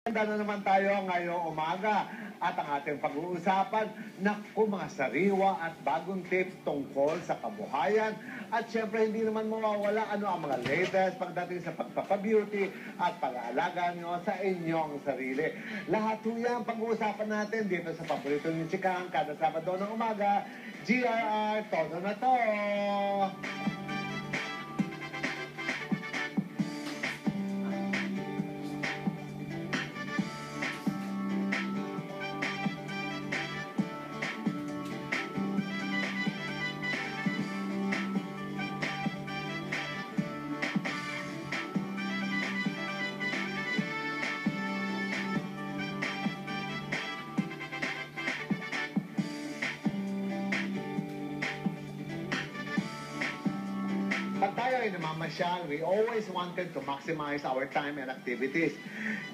Handa na naman tayo ngayong umaga at ang ating pag-uusapan, naku, mga sariwa at bagong tip tungkol sa kabuhayan. At syempre, hindi naman mawawala ang mga latest pagdating sa pagpapabeauty at pag-aalaga nyo sa inyong sarili. Lahat po yan pag-uusapan natin dito sa paborito ng chikang kada Sabado ng umaga. GRR, todo na to! Pag tayo ay namamasyal, we always wanted to maximize our time and activities.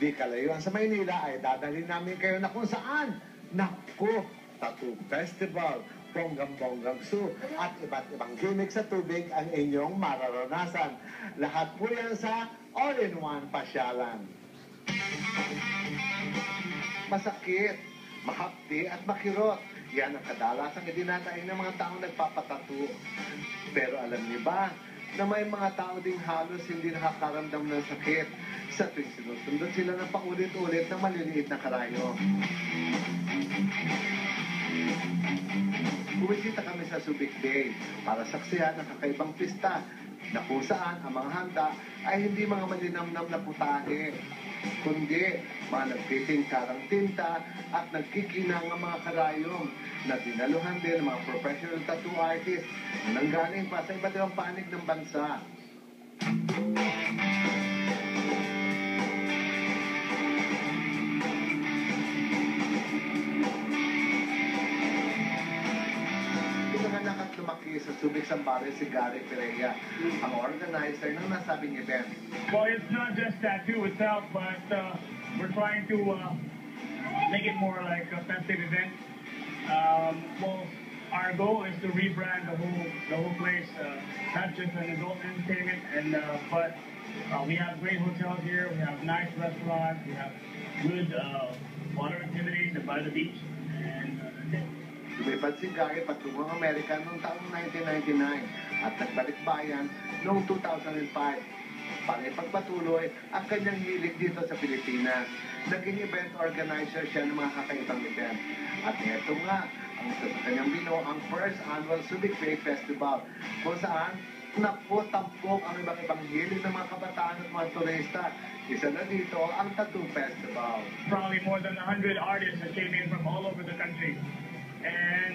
Di kalayuan sa Maynila ay dadalhin namin kayo na kung saan. Naku, Tattoo Festival, Bonggang-Bonggang Zoo, at iba't ibang gimmick sa tubig ang inyong mararanasan. Lahat po yan sa all-in-one pasyalan. Masakit, mahapdi at makirot. Yan ang kadalasang idinadaing ng mga taong nagpapatattoo. Pero alam niyo ba na may mga tao ding halos hindi nakakaramdam ng sakit sa tuwing sinusundot sila ng paulit-ulit ng maliliit na karayo. Bumisita kami sa Subic Bay para saksihan ang kakaibang pista na kung saan ang mga handa ay hindi mga malinamnam na putahe, kundi mga nagtitingkarang tinta at nagkikinang ang mga karayom na dinaluhan din ng mga professional tattoo artists na nanggaling pa sa iba't ibang panig ng bansa. Pinanganak at lumaki sa Subic, Zambales si Gary Perea, ang organizer ng nasabing event. Well, it's not just tattoo itself, but we're trying to make it more like a festive event. Well, our goal is to rebrand the whole place, not just an adult entertainment, but we have great hotels here. We have nice restaurants. We have good water activities by the beach, and that's it. Lumipad si Gary patungong Amerika noong taong 1999 at nagbalik bayan noong 2005 para ipagpatuloy ang kanyang hilig dito sa Pilipinas. Naging event organizer siya ng mga kakaibang event. At ito nga, ang isa sa kanyang bino, ang first annual Subic Bay Festival, kung saan tampok ang iba't-ibang hilig ng mga kabataan at mga turista. Isa na dito ang Tattoo Festival. Probably more than 100 artists that came in from all over the country. And